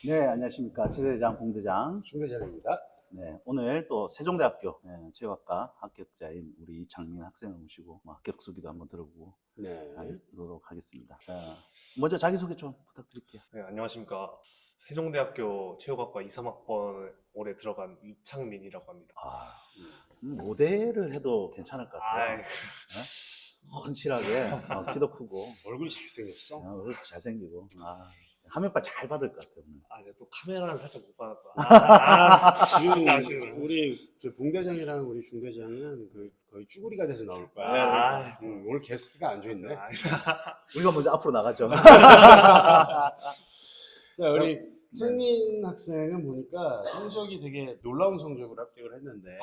네, 안녕하십니까. 최대장, 공대장. 중대장입니다. 네, 오늘 또 세종대학교 체육학과 합격자인 우리 이창민 학생을 모시고 합격 수기도 한번 들어보고 네. 하도록 하겠습니다. 자, 먼저 자기소개 좀 부탁드릴게요. 네, 안녕하십니까. 세종대학교 체육학과 2, 3학번 올해 들어간 이창민이라고 합니다. 모델을 해도 괜찮을 것 같아요. 아이, 헌칠하게, 키도 크고, 얼굴이 잘생겼어. 얼굴도 잘생기고, 화면빨 잘 받을 것 같아요. 오늘. 이제 또 카메라는 살짝 못 받았다. 지금 아쉬워요. 우리 봉대장이랑 우리 중대장은 거의 쭈구리가 돼서 나올 거야. 아, 오늘 게스트가 안 좋네. 우리가 먼저 앞으로 나가죠. 자, 우리 창민 학생은 보니까 성적이 되게 놀라운 성적으로 합격을 했는데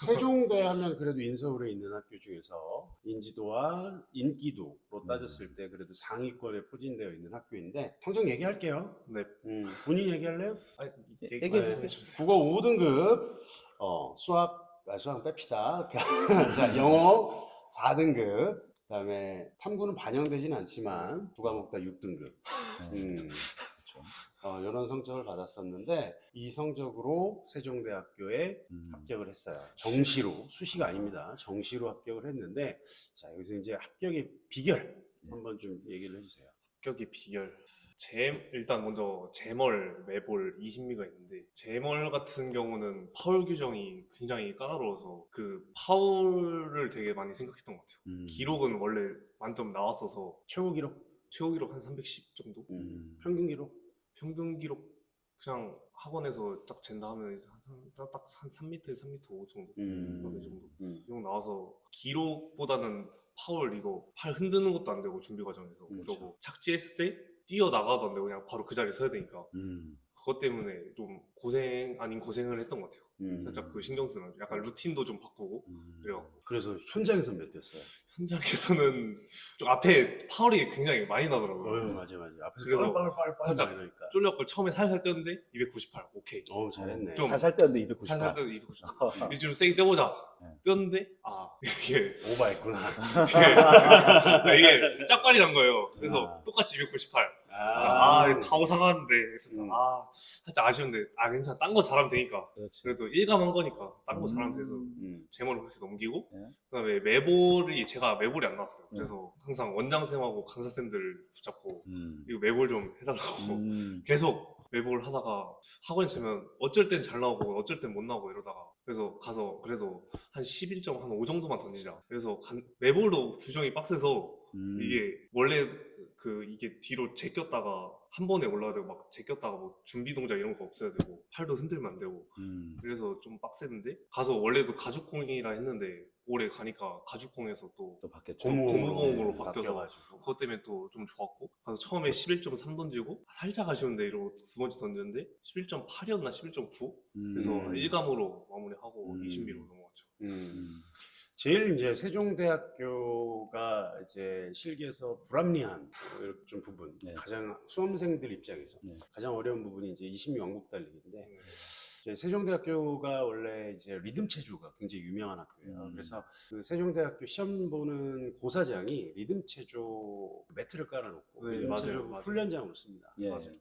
세종대 하면 그래도 인서울에 있는 학교 중에서 인지도와 인기도로 따졌을 때 그래도 상위권에 포진되어 있는 학교인데 성적 얘기할게요. 네. 본인 얘기할래요? 얘기해 네. 주세요. 국어 5등급, 수학 뺍시다. 자, 영어 4등급, 그다음에 탐구는 반영되진 않지만 두 과목 다 6등급. 이런 성적을 받았었는데 이 성적으로 세종대학교에 합격을 했어요. 정시로, 수시가 아닙니다. 정시로 합격을 했는데 자, 여기서 이제 합격의 비결 한번 좀 얘기를 해주세요. 합격의 비결. 일단 먼저 제멀, 매볼, 이심미가 있는데 제멀 같은 경우는 파울 규정이 굉장히 까다로워서 그 파울을 되게 많이 생각했던 것 같아요. 기록은 원래 만점 나왔어서 최고 기록, 최고 기록 한 310 정도? 평균 기록. 평균 기록 그냥 학원에서 딱 잰다 하면 딱한 3m, 3m 5 정도? 그 정도. 이거 나와서 기록보다는 파울 이거 팔 흔드는 것도 안 되고 준비 과정에서 그러고 착지했을 때 뛰어나가도 안 되고 그냥 바로 그 자리에 서야 되니까 그것 때문에 좀 고생 아닌 고생을 했던 것 같아요. 살짝 그 신경 쓰면 약간 루틴도 좀 바꾸고 그래갖고 그래서 현장에서 몇 됐어요? 현장에서는 좀 앞에 파울이 굉장히 많이 나더라고요. 맞아. 앞에서 그래서 빨빨 살짝 이러니까. 쫄렸고 처음에 살살 뛰었는데 298 오케이. 잘했네. 좀 살살 뛰었는데 298. 살살 뛰었는데 298 이제 좀 세게 뛰어보자 뛰었는데 이게 오버했구나. 이게 짝발이 난 거예요. 그래서 똑같이 298 가오 상하는데 그래서 살짝 아쉬운데 괜찮아 딴 거 잘하면 되니까 그렇지. 그래도 1감 한 거니까 딴 거 잘하면 돼서 제목을 그렇게 넘기고 네. 그다음에 매볼이 제가 매볼이 안 나왔어요. 그래서 항상 원장쌤하고 강사쌤들 붙잡고 이거 매볼 좀 해달라고 계속 매볼 하다가 학원에 가면 어쩔 땐 잘 나오고 어쩔 땐 못 나오고 이러다가 그래서 가서 그래도 한 11.5 정도만 던지자. 그래서 매볼도 규정이 빡세서 이게 원래 이게 뒤로 제꼈다가 한 번에 올라야 되고 막 제꼈다가 뭐 준비 동작 이런 거 없어야 되고 팔도 흔들면 안 되고 그래서 좀 빡세는데 가서 원래도 가죽공이라 했는데 올해 가니까 가죽공에서 또 바뀌었죠. 고무공으로 바뀌어서 바뀌어가지고. 그것 때문에 또 좀 좋았고 가서 처음에 11.3 던지고 살짝 아쉬운데 이러고 두 번째 던졌는데 11.8이었나 11.9 그래서 1감으로 마무리하고 20미로 넘어갔죠. 제일 이제 세종대학교가 이제 실기에서 불합리한 좀 부분, 가장 수험생들 입장에서 가장 어려운 부분이 이제 20미 왕복 달리기인데 이제 세종대학교가 원래 이제 리듬 체조가 굉장히 유명한 학교예요. 그래서 그 세종대학교 시험 보는 고사장이 리듬 체조 매트를 깔아놓고 리듬 체조 훈련장으로 씁니다.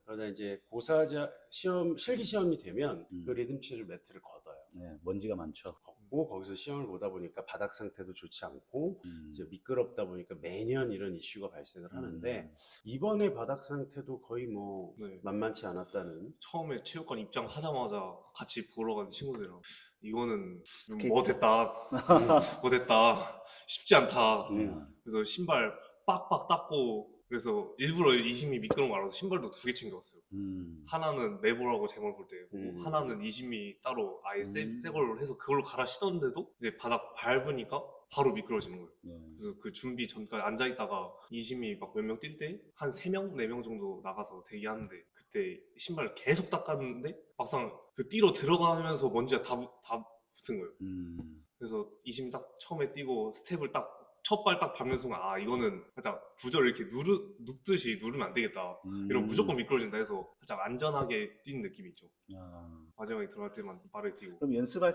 그러다 이제 고사자 실기 시험이 되면 그 리듬 체조 매트를 걷어요. 먼지가 많죠. 거기서 시험을 보다 보니까 바닥 상태도 좋지 않고 이제 미끄럽다 보니까 매년 이런 이슈가 발생을 하는데 이번에 바닥 상태도 거의 뭐 만만치 않았다는. 처음에 체육관 입장하자마자 같이 보러 간 친구들이랑 이거는 못했다 못했다 쉽지 않다. 그래서 신발 빡빡 닦고 그래서 일부러 20미 미끄러운 거 알아서 신발도 2개 챙겨왔어요. 하나는 매볼하고 제몰 볼 때고 하나는 20미 따로 아예 새 걸로 해서 그걸로 갈아 신었는데도 이제 바닥 밟으니까 바로 미끄러지는 거예요. 그래서 그 준비 전까지 앉아있다가 20미 막 몇 명 뛸 때 한 3명, 4명 정도 나가서 대기하는데 그때 신발 계속 닦았는데 막상 그 띠로 들어가면서 먼지가 다 붙은 거예요. 그래서 20미 딱 처음에 뛰고 스텝을 딱 첫 발 딱 밟는 순간 아 이거는 살짝 부저를 이렇게 눕듯이 누르면 안 되겠다. 이러면 무조건 미끄러진다 해서 살짝 안전하게 뛰는 느낌이 있죠. 아, 마지막에 들어갈 때만 빠르게 뛰고. 그럼 연습할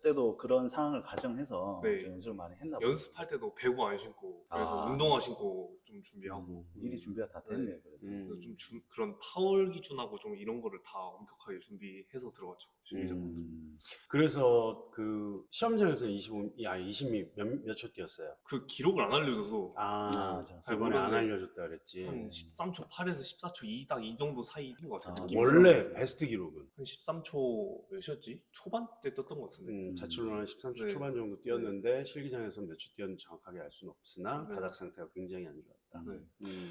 때도 그런 상황을 가정해서 네. 좀 연습을 많이 했나 보요. 연습할 때도 배구 안 신고 그래서 아. 운동화 신고 좀 준비하고 미리 준비가 다 됐네. 네. 그래도. 그래서 좀 그런 파울 기준하고 좀 이런 거를 다 엄격하게 준비해서 들어갔죠. 준비자분들. 그래서 그 시험장에서 20몇 초 뛰었어요. 그 기록을 안 알려줘서 맞아. 잘 이번에 안 모르는데 알려줬다 그랬지. 한 13초 8에서 14초 2 딱 이 정도 사이인 것 같아요. 아, 느낌이. 원래 베스트 기록은 한 13초 몇이었지? 초반 때 떴던 것 같은데. 자출로는 13초 네. 초반 정도 뛰었는데 실기장에서 몇 초 뛰었는지 정확하게 알 수는 없으나 네. 바닥 상태가 굉장히 안 좋았다. 네.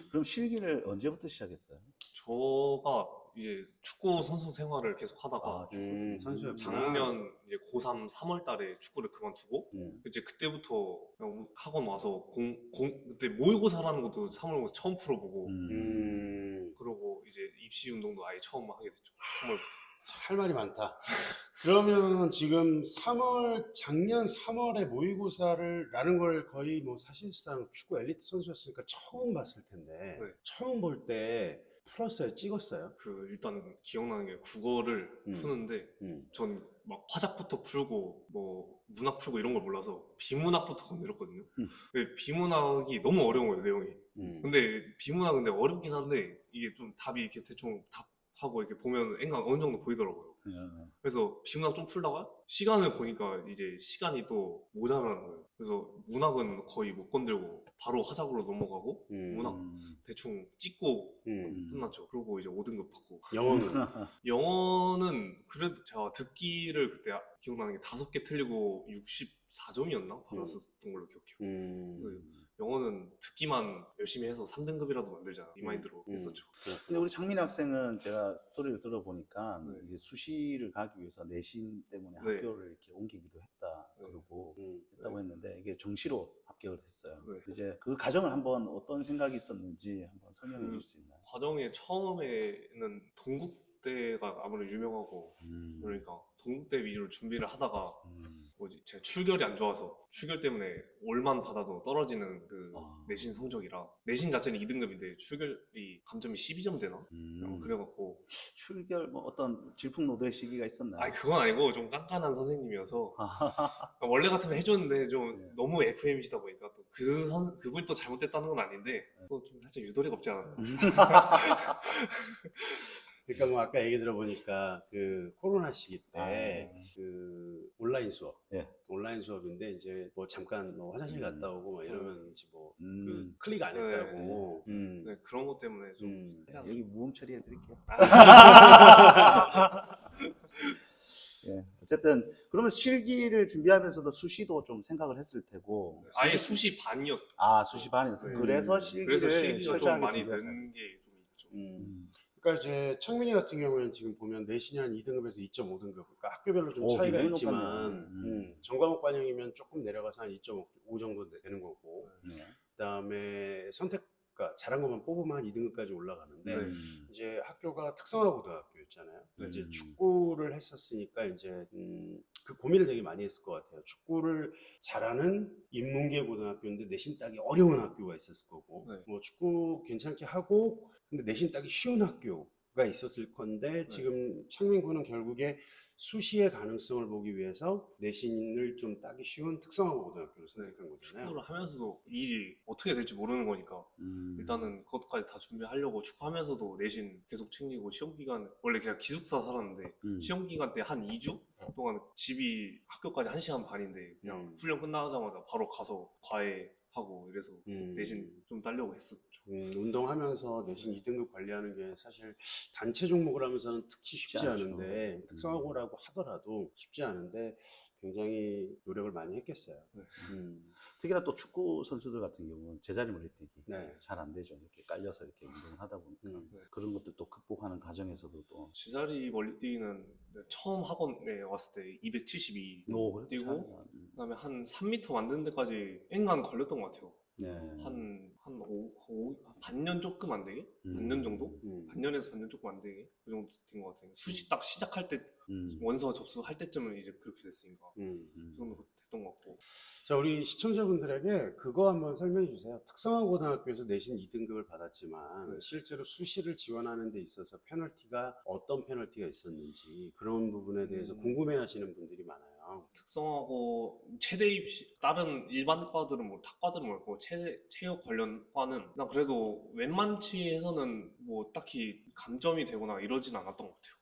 그럼 실기를 언제부터 시작했어요? 저가 이제 축구 선수 생활을 계속 하다가 선수였구나. 작년 이제 고3 3월 달에 축구를 그만두고 이제 그때부터 그냥 학원 와서 그때 모의고사라는 것도 3월부터 처음 풀어보고 그러고 이제 입시 운동도 아예 처음 하게 됐죠. 3월부터. 할 말이 많다. 그러면 지금 작년 3월에 모의고사를 라는 걸 거의 뭐 사실상 축구 엘리트 선수였으니까 처음 봤을 텐데 네. 처음 볼 때 풀었어요? 찍었어요? 그 일단 기억나는 게 국어를 푸는데 전 막 화작부터 풀고 뭐 문학 풀고 이런 걸 몰라서 비문학부터 건드렸거든요. 근데 비문학이 너무 어려운 거예요, 내용이. 근데 비문학은 근데 어렵긴 한데 이게 좀 답이 이렇게 대충 답하고 이렇게 보면 앵간 어느 정도 보이더라고요. 그래서 비문학 좀 풀다가 시간을 보니까 이제 시간이 또 모자라는 거예요. 그래서 문학은 거의 못 건들고 바로 화작으로 넘어가고 문학 대충 찍고 끝났죠. 그리고 이제 5등급 받고. 영어는? 영어는 그래도 제가 듣기를 그때 기억나는 게 5개 틀리고 64점이었나? 받았었던 걸로 기억해요. 그래서 영어는 듣기만 열심히 해서 3등급이라도 만들자 이 마인드로 했었죠. 근데 우리 창민 학생은 제가 스토리를 들어보니까 네. 이게 수시를 가기 위해서 내신 때문에 네. 학교를 이렇게 옮기기도 했다 네. 그러고 했다고 네. 했는데 이게 정시로 합격을 했어요. 네. 이제 그 과정을 한번 어떤 생각이 있었는지 한번 설명해 줄 수 있나요? 과정에 처음에는 동국대가 아무래도 유명하고 그러니까 동국대 위주로 준비를 하다가 뭐지 제가 출결이 안 좋아서 출결 때문에 올만 받아도 떨어지는 그 내신 성적이라 내신 자체는 2등급인데 출결이 감점이 12점 되나? 그래갖고 출결 뭐 어떤 질풍노도의 시기가 있었나요? 아니 그건 아니고 좀 깐깐한 선생님이어서 원래 같으면 해줬는데 좀 너무 FM이시다 보니까 또 그분이 또 잘못됐다는 건 아닌데 또 좀 살짝 유도리가 없지 않았나. 그러니까 뭐 아까 얘기 들어보니까 그 코로나 시기 때 그 온라인 수업, 온라인 수업인데 이제 뭐 잠깐 뭐 화장실 갔다 오고 뭐 이러면 이제 뭐 그 클릭 안 했다고. 네, 그런 것 때문에 좀 여기 무음 처리해 드릴게요. 예, 어쨌든 그러면 실기를 준비하면서도 수시도 좀 생각을 했을 테고 아예 수시 반이었어요. 수시 반이었어요. 그래서 실기를 그래서 실기가 좀 많이 준비하셨어요. 는 게 좀 있죠. 그러니까 이제 창민이 같은 경우에는 지금 보면 내신이 한 2등급에서 2.5등급. 그러니까 학교별로 좀 차이가 굉장히 있지만 전과목 반영이면 조금 내려가서 한 2.5 정도 되는 거고. 그다음에 선택과 잘한 것만 뽑으면 한 2등급까지 올라가는데 이제 학교가 특성화 고등학교였잖아요. 이제 축구를 했었으니까 이제 그 고민을 되게 많이 했을 것 같아요. 축구를 잘하는 인문계 고등학교인데 내신 따기 어려운 학교가 있었을 거고, 뭐 축구 괜찮게 하고 근데 내신 따기 쉬운 학교가 있었을 건데 지금 창민군은 결국에 수시의 가능성을 보기 위해서 내신을 좀 따기 쉬운 특성화 고등학교를 선택한 거잖아요. 축구를 하면서도 일이 어떻게 될지 모르는 거니까 일단은 그것까지 다 준비하려고 축구하면서도 내신 계속 챙기고 시험 기간 원래 그냥 기숙사 살았는데 시험 기간 때 한 2주 동안 집이 학교까지 1시간 반인데 그냥 훈련 끝나자마자 바로 가서 과외하고 이래서 내신 좀 따려고 했었죠. 운동하면서 내신 2등급 관리하는 게 사실 단체 종목을 하면서는 특히 쉽지 않은데 특성화고라고 하더라도 쉽지 않은데 굉장히 노력을 많이 했겠어요. 특히나 또 축구 선수들 같은 경우는 제자리 멀리뛰기 잘 안 되죠. 이렇게 깔려서 이렇게 운동을 하다 보니까 그런 것들 또 극복하는 과정에서도 또 제자리 멀리뛰기는 처음 학원에 왔을 때 272 뛰고 그다음에 한 3m 만드는 데까지 앵간 걸렸던 것 같아요. 네. 반년 조금 안 되게? 반년 정도? 반년에서 반년 조금 안 되게? 그 정도 된 것 같아요. 수시 딱 시작할 때, 원서 접수할 때쯤은 이제 그렇게 됐으니까. 그 정도 됐던 것 같고. 자, 우리 시청자분들에게 그거 한번 설명해 주세요. 특성화고등학교에서 내신 2등급을 받았지만 실제로 수시를 지원하는 데 있어서 페널티가 어떤 페널티가 있었는지 그런 부분에 대해서 궁금해하시는 분들이 많아요. 특성화고 최대 입시 다른 일반 과들은 뭐 탁과들은 뭐고 체육 관련 과는 난 그래도 웬만치에서는 뭐 딱히 감점이 되거나 이러진 않았던 것 같아요.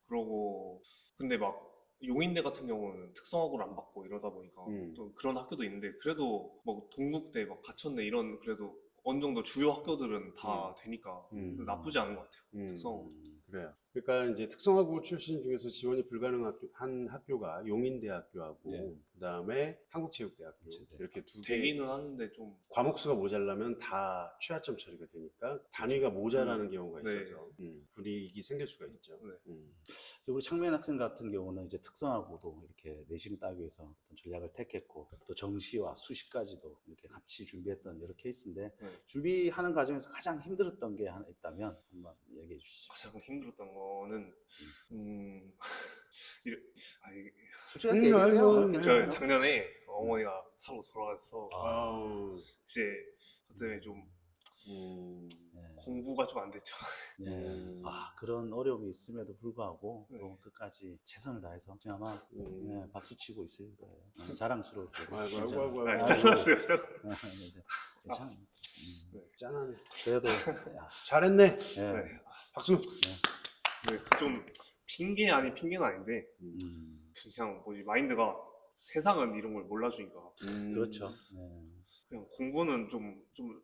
그러고 근데 막 용인대 같은 경우는 특성화고를 안 받고 이러다 보니까 또 그런 학교도 있는데 그래도 뭐 동국대, 막 가천대 이런 그래도 어느 정도 주요 학교들은 다 되니까 나쁘지 않은 것 같아요. 특성화고. 그래요. 그러니까 이제 특성화고 출신 중에서 지원이 불가능한 학교가 용인대학교하고 그다음에 한국체육대학교 이렇게 두 개. 되기는 하는데 좀 과목 수가 모자라면 다 최하점 처리가 되니까 단위가 모자라는 경우가 있어서 불이익이 생길 수가 있죠. 우리 창민 학생 같은 경우는 이제 특성화고도 이렇게 내신 따기 위해서 어떤 전략을 택했고 또 정시와 수시까지도 이렇게 같이 준비했던 여러 케이스인데 준비하는 과정에서 가장 힘들었던 게 하나 있다면 한번 얘기해 주시죠. 가장 힘들었던 거는 솔직하게 얘기해요. 저 작년에 어머니가 사고 돌아가셔서 이제 그 때문에 좀 공부가 좀 안 됐죠. 그런 어려움이 있음에도 불구하고 또 끝까지 최선을 다해서 지금 아마 박수 치고 있을 거예요. 자랑스러울 거예요. 아이고. 잘났어요. 괜찮아요. 짠하네. 그래도 잘했네. 박수. 좀 핑계 아닌 핑계는 아닌데 그냥 뭐지 마인드가 세상은 이런 걸 몰라주니까 그렇죠. 그냥 공부는 좀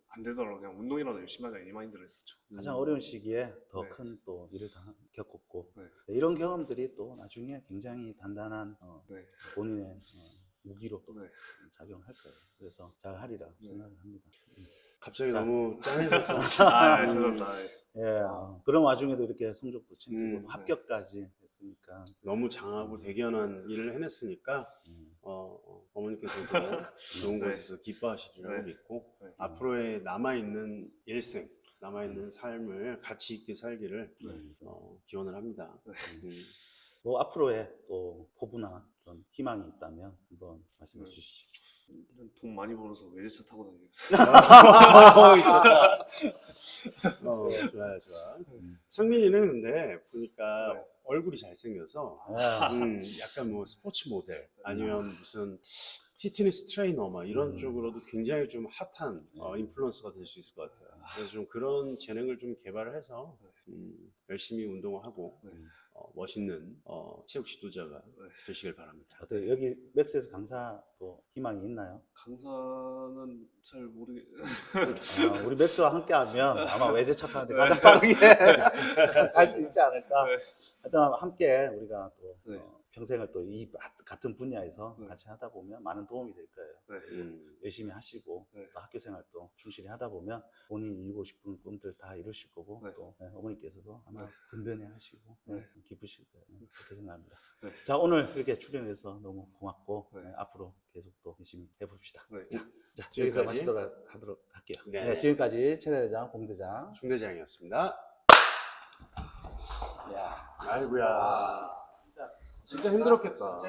안 되더라도 그냥 운동이라도 열심히 하자 이 마인드를 했었죠. 가장 어려운 시기에 더 큰 또 일을 겪었고 이런 경험들이 또 나중에 굉장히 단단한 본인의 무기로 또 작용할 거예요. 그래서 잘 하리라 생각을 합니다. 갑자기 너무 짠해졌어. 죄송합니다. 그런 와중에도 이렇게 성적도 챙기고 합격까지 했으니까 너무 장하고 대견한 일을 해냈으니까 어머니께서도 좋은 곳에서 기뻐하시리라고 믿고 앞으로의 남아있는 일생, 남아있는 삶을 가치 있게 살기를 기원을 합니다. 뭐 앞으로의 또 포부나 그런 희망이 있다면 한번 말씀해 주시죠. 돈 많이 벌어서 외제차 타고 다니고. 좋아요. 성민이는 근데 보니까 얼굴이 잘생겨서 약간 뭐 스포츠 모델 아니면 무슨 피트니스 트레이너 막 이런 쪽으로도 굉장히 좀 핫한 인플루언서가 될 수 있을 것 같아요. 그래서 좀 그런 재능을 좀 개발해서 열심히 운동을 하고 멋있는 체육 지도자가 되시길 바랍니다. 어때요? 여기 맥스에서 강사 또 희망이 있나요? 강사는 잘 모르겠어요. 우리 맥스와 함께하면 아마 외제차 타는데 가장 빠르게 갈 수 있지 않을까. 하여튼 함께 우리가 또 평생을 또 이 같은 분야에서 같이 하다 보면 많은 도움이 될 거예요. 열심히 하시고 또 학교 생활도 충실히 하다 보면 본인이 이루고 싶은 꿈들 다 이루실 거고 또 어머니께서도 아마 든든해 하시고 기쁘실 거예요. 그렇게 생각합니다. 자, 오늘 이렇게 출연해서 너무 고맙고 앞으로 계속 또 열심히 해봅시다. 자, 여기서 마치도록 하도록 할게요. 지금까지 최대대장, 공대장, 중대장이었습니다. 아이고야. 진짜 힘들었겠다.